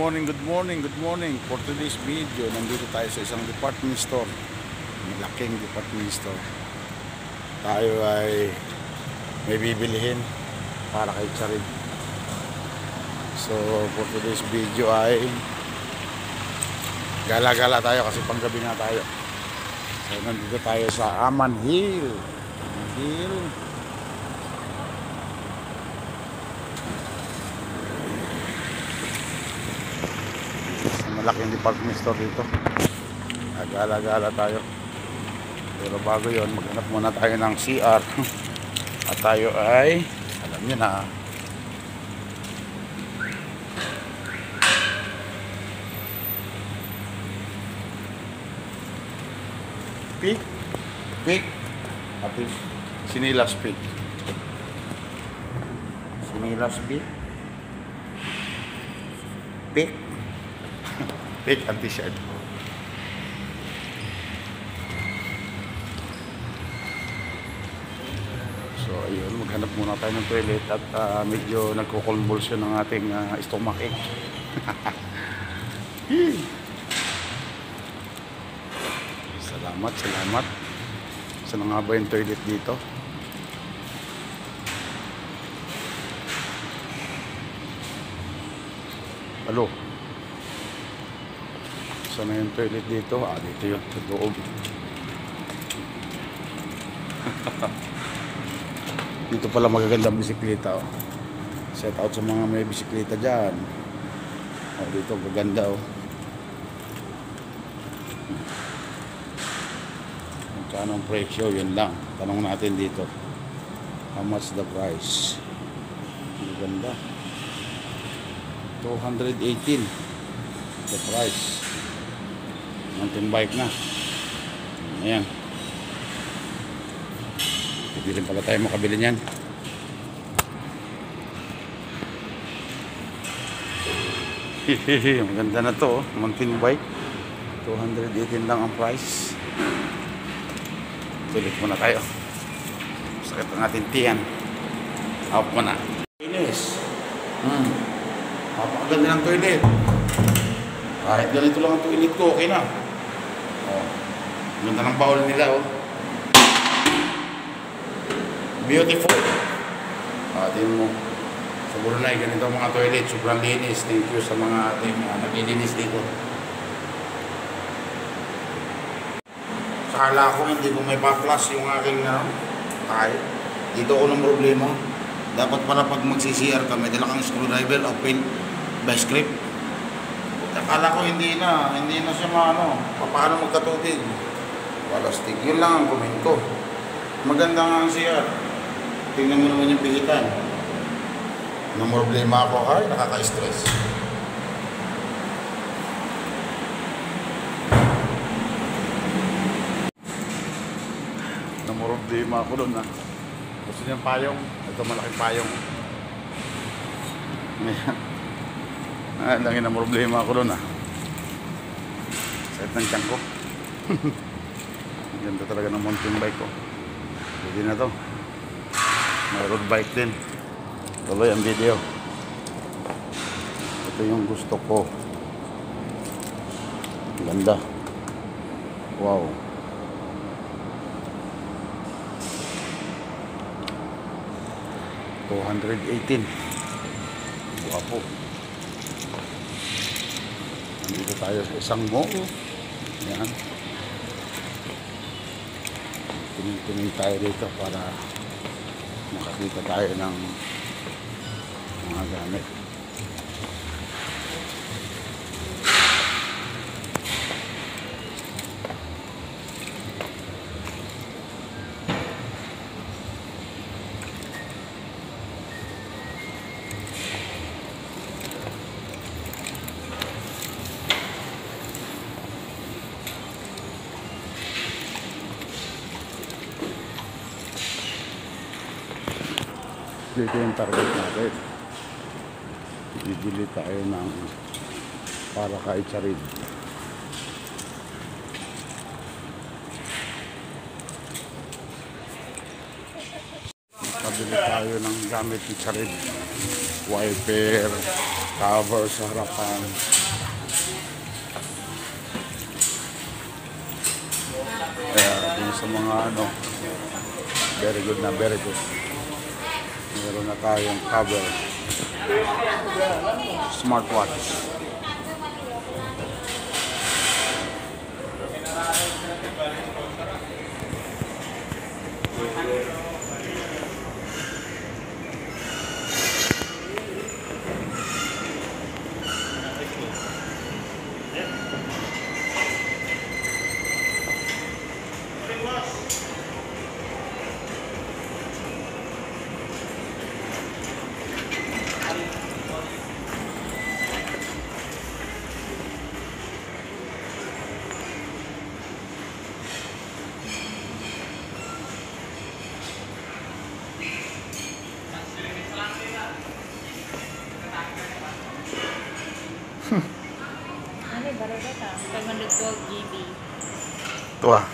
good morning. For today's video, nandito tayo sa isang department store. Malaking department store. Tayo ay may bibilihin para kay Charid. So, for today's video ay gala-gala tayo kasi panggabi na tayo. So, nandito tayo sa Aman Hill. Malaking department store dito. Gala-gala tayo. Pero bago yon, maghanap muna tayo ng CR. At tayo ay, alam nyo na, Peak at Sinilas Peak. Peak and t-shirt. So ayun, maghanap muna tayo ng toilet at medyo nagko-convulsion ng ating stomach ache. Salamat. Saan nga ba yung toilet dito? Alo. Saan na yung toilet dito? Dito yun. Sa loob. Dito pala magagandang bisikleta. Oh. Set out sa mga may bisikleta dyan. Dito magaganda. Magkano ang presyo? Yun lang. Tanong natin dito. How much the price? Maganda. 218 the price. Mountain bike na. Ayan. Hindi rin pala tayo makabili niyan. Maganda na to. Mountain bike. 218 lang ang price. Tulit muna tayo. Sakit ang ating tiyan. Out muna. Inis. Napakaganda ng toilet. Kahit ganito lang ang toilet ko, okay na. Ganda ng bowl nila, Beautiful. Tingnan mo. Sa Brunei, ganito ang mga toilet. Sobrang linis. Thank you sa mga ating naglilinis dito. Akala ko hindi ko may pa-plus yung aking tayo. Dito ako ng problema. Dapat pala pag magsi-CR ka, may dala kang screwdriver, open by script. Akala ko hindi na siya paano magkatubig. Palastik. Yun lang ang comment ko. Maganda nga ang CR. Tingnan mo naman yung pihitan. Nang problema ako, nakaka-stress. Nang problema ako doon Gusto niyang payong. Ito malaking payong. Lagi na problema ako doon Sakit ng tiyan ko. Ganda talaga ng mountain bike ko. Pwede na to. May road bike din. Tuloy ang video. Ito yung gusto ko. Ganda. Wow. $218. Wapo. Nandito tayo sa isang mall. Yan. Tingin tayo dito para makakita tayo ng mga gamit. Dito yung target natin. Bibili tayo ng para kay Charid. Pabili tayo ng gamit ni Charid. Wiper, Cover sa harapan. Kaya dun sa mga ano, very good na, very good. Meron na tayong cover. Smartwatch. Ano ba rin ito? 512 GB. Ito ah.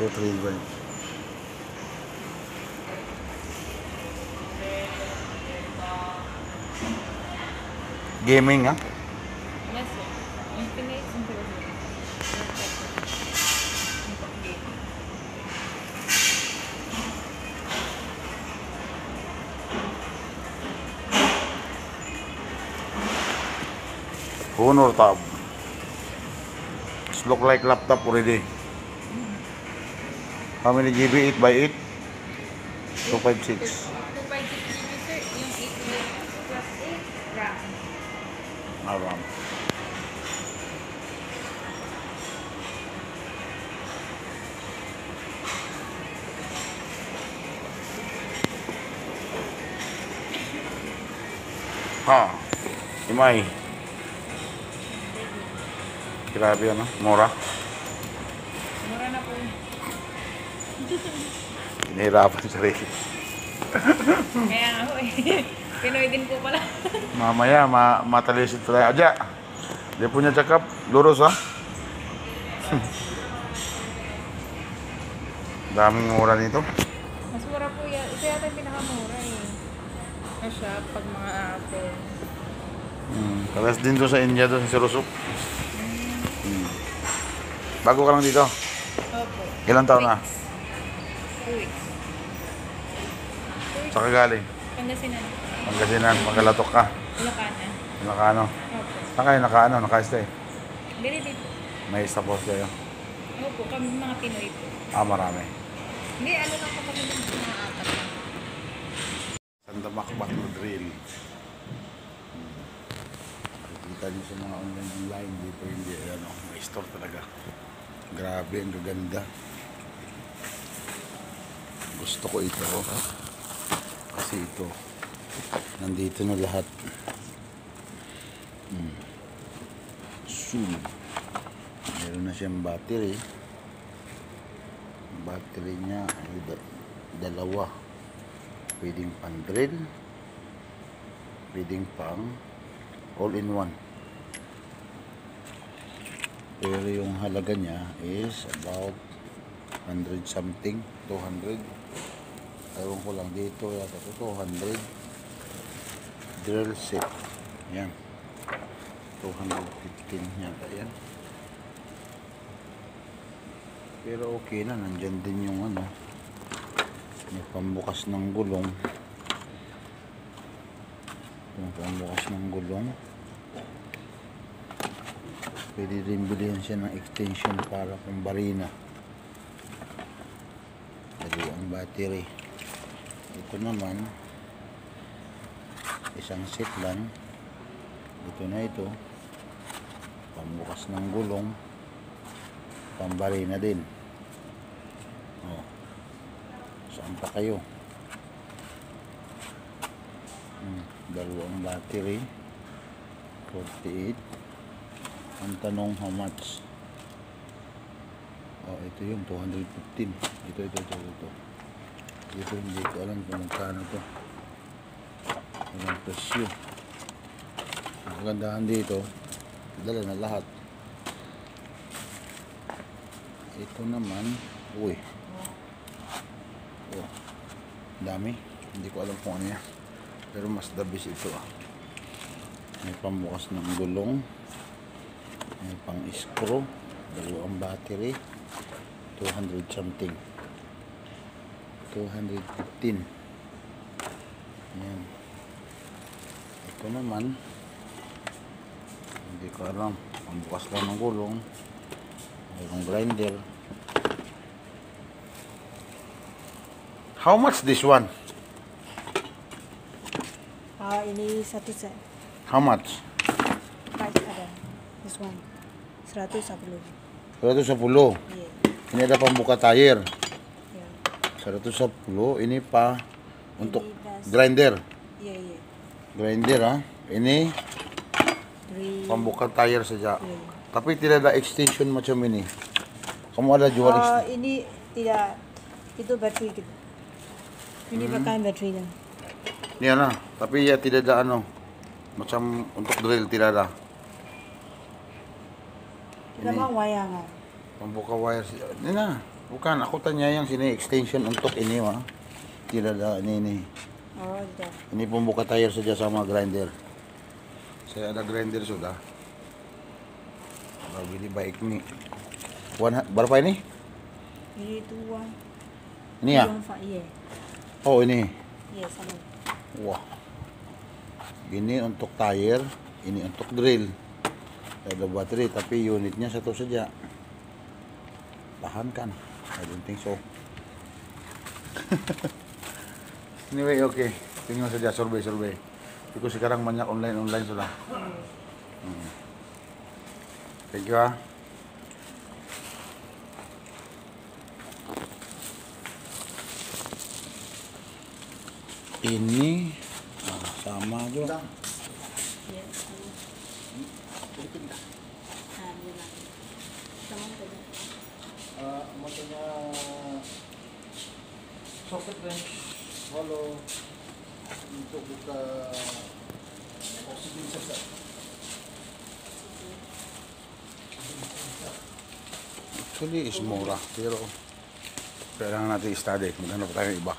235. Gaming ah. Yes, sir. Infinite improvement. Honor tab. It's look like laptop already. How many GB? 8 by 8? 256. 256 GB, sir. Yung 8 plus 8 RAM. RAM. Ha. Imay. Grabe ano, mura. Mura na po. Hinihirapan sa sarili. Kaya nga ho eh. Pinoy din po pala. Mamaya, matalisit pa tayo. Adya, di po niya cakap. Luros ha. Daming mura nito. Mas mura po yan. Ito yata yung pinakamura eh. Na siya pag mga Apple. Kalas din to sa India, to sa Sirusuk. Bago ka lang dito. Opo. Ilang taon na? 2 weeks. Saan ka galing? Pangasinan. Pangasinan, Magalatok ka. Ilocana. Nakaano? Opo. Saan kayo nakaano? Naka-stay? Dili po. May support kayo? Opo, kami mga Pinoy po. Marami. Hindi, ano lang po kami ng mga apat lang. Santa Macbat na drill. Kita nyo sa mga online dito, hindi, ano, may store talaga. Grabe, ang gaganda. Gusto ko ito. Kasi ito, nandito na lahat. Zoom. Meron na siyang battery. Battery niya ay dalawa. Pwedeng pang drill, pwedeng pang all-in-one. Pero yung halaga niya is about 100 something, 200. Ewan ko lang dito yata ito, 200. Drill set. Yan. 215 yata yan. Pero okay na, nandyan din yung ano, may pambukas ng gulong. Yung pambukas ng gulong. Pwede rin bilhin siya ng extension para pang barina. Jadi ang battery. Ito naman, isang set lang. Ito na ito. Pambukas ng gulong. Pambarina din. Oh. Saan pa kayo? Dalawang battery. 48. Ang tanong how much? Oh, ito yung 215. Ito. Ito hindi ko alam kung magkano to. Walang presyo. Ang kagandahan dito, dala na lahat. Ito naman, uy. Oh, dami. Hindi ko alam kung ano yan. Pero mas the best ito ah. May pambukas ng gulong. May pang screw. Dalawang battery. 200 something. 215. Ayan. Ito naman. Hindi ko alam. Pambukas lang ng gulong. Mayroong grinder. How much this one? Ini satu set. How much? Price ada. This one. 110. 110. Yeah. Ini ada pembuka tire. Yeah. 110. Ini pa untuk Ini das- grinder. Yeah, yeah. Grinder ah. Ini 3. pembuka tire saja. Yeah. Tapi tidak ada extension macam ini. Kamu ada jual extension? Ini tidak. Itu battery gitu. Ini pakai battery dah. Yan na. Tapi ya tidak ada ano. Macam untuk drill tidak ada. Kita mau wayangan. Pembuka wire. Ini na. Bukan. Aku tanya yang sini extension untuk ini mah. Tidak ada ini. Oh, tidak. Ini pembuka tire saja sama grinder. Saya ada grinder sudah. Kalau beli baik nih. Berapa ini? Ini 2. Ini ya? Iya. Oh ini. Iya, sama. Wah. Ini untuk tire, ini untuk drill. Ada baterai tapi unitnya satu saja. Tahan kan? I don't think so. Anyway, okay. Tingnan saja survey. Because sekarang banyak online sudah. Thank you ah. Ini sama aja. Iya, sama. Ini lagi. Sama saja. Motonya socket wrench, hollow untuk buka oxygen sensor. Actually is murah, pero kailangan natin i-study. Maghanap tayo ng iba.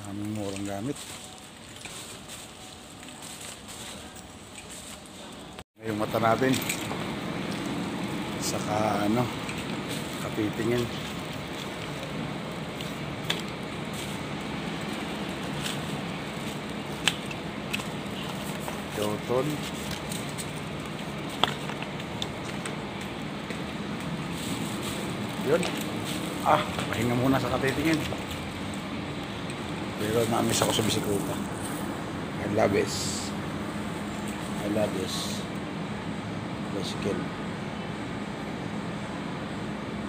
Daming murang gamit. Yung mata natin. Saka ano, kapitingin. Doton. Yun. Pahinga muna sa katitingin. Pero namiss ako sa bisikleta. I love this. Bicycle.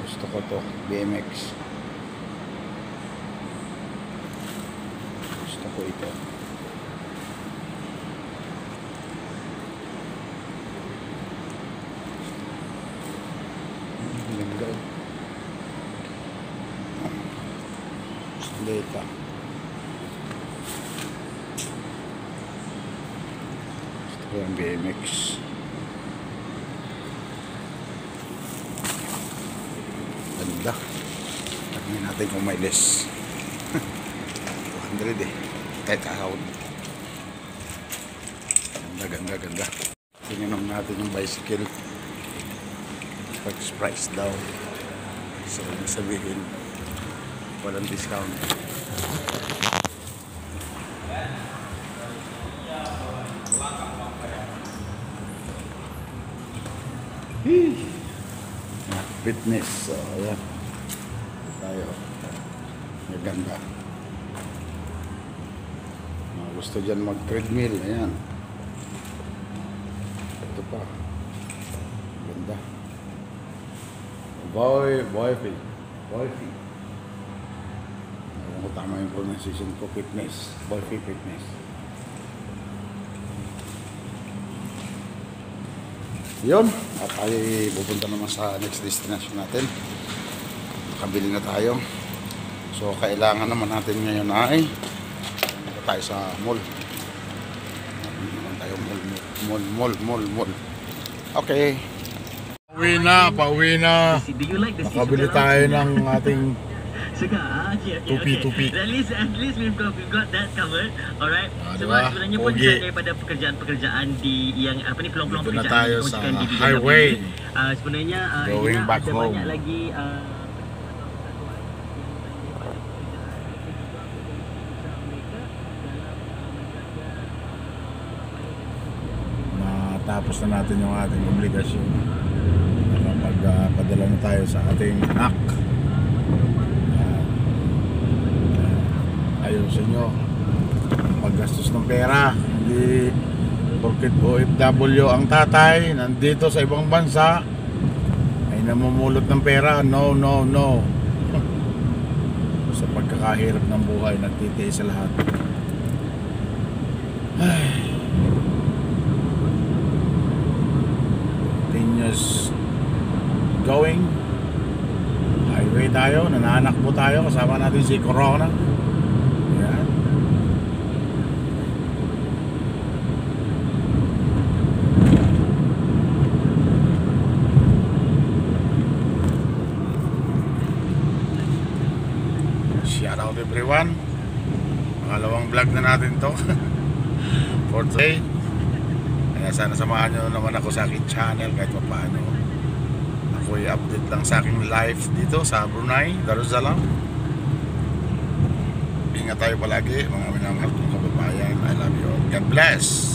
Gusto ko to. BMX. Gusto ko ito. Ganda. Bisikleta. Gusto ko yung BMX. Ganda. Tignan natin kung may less. 200 eh. Kahit ahawad. Ganda. Tingnan natin yung bicycle. Fixed price daw. So, sabihin, walang discount. Fitness. So, ayan. Tayo. Maganda. Gusto dyan mag-treadmill. Ayan. Ito pa. Ganda. Boyfie. Alam ko tama yung pronunciation ko. Fitness. Boyfie Fitness. Yun, at tayo pupunta naman sa next destination natin. Nakabili na tayo. So kailangan naman natin ngayon ay punta tayo sa mall. Naman tayo mall. Okay. Pauwi na. Nakabili tayo ng ating Suka. Okay. Tupi. At least we've got that covered. Alright. Diba? Sebab sebenarnya pun Pogi. daripada pekerjaan-pekerjaan di yang apa ni peluang-peluang Dito na pekerjaan tayo yang sa dikongsikan di bidang highway. ini. Sebenarnya Going Ina, back ada home. banyak lagi Matapos na natin yung ating obligasyon. Nakapagpadala na tayo sa ating anak. Ayusin nyo ang paggastos ng pera. Hindi porket OFW ang tatay nandito sa ibang bansa ay namumulot ng pera. No. Sa pagkakahirap ng buhay, nagtitiis sa lahat. Continuous going. Highway tayo, nananakbo tayo, kasama natin si Corona. Yan. Shout out everyone. Pangalawang vlog na natin to for today. Kaya sana samahan nyo naman ako sa aking channel kahit paano. Ako'y update lang sa aking life dito sa Brunei, Darussalam. Ingat tayo palagi mga minamahal kong kababayan. I love you all. God bless.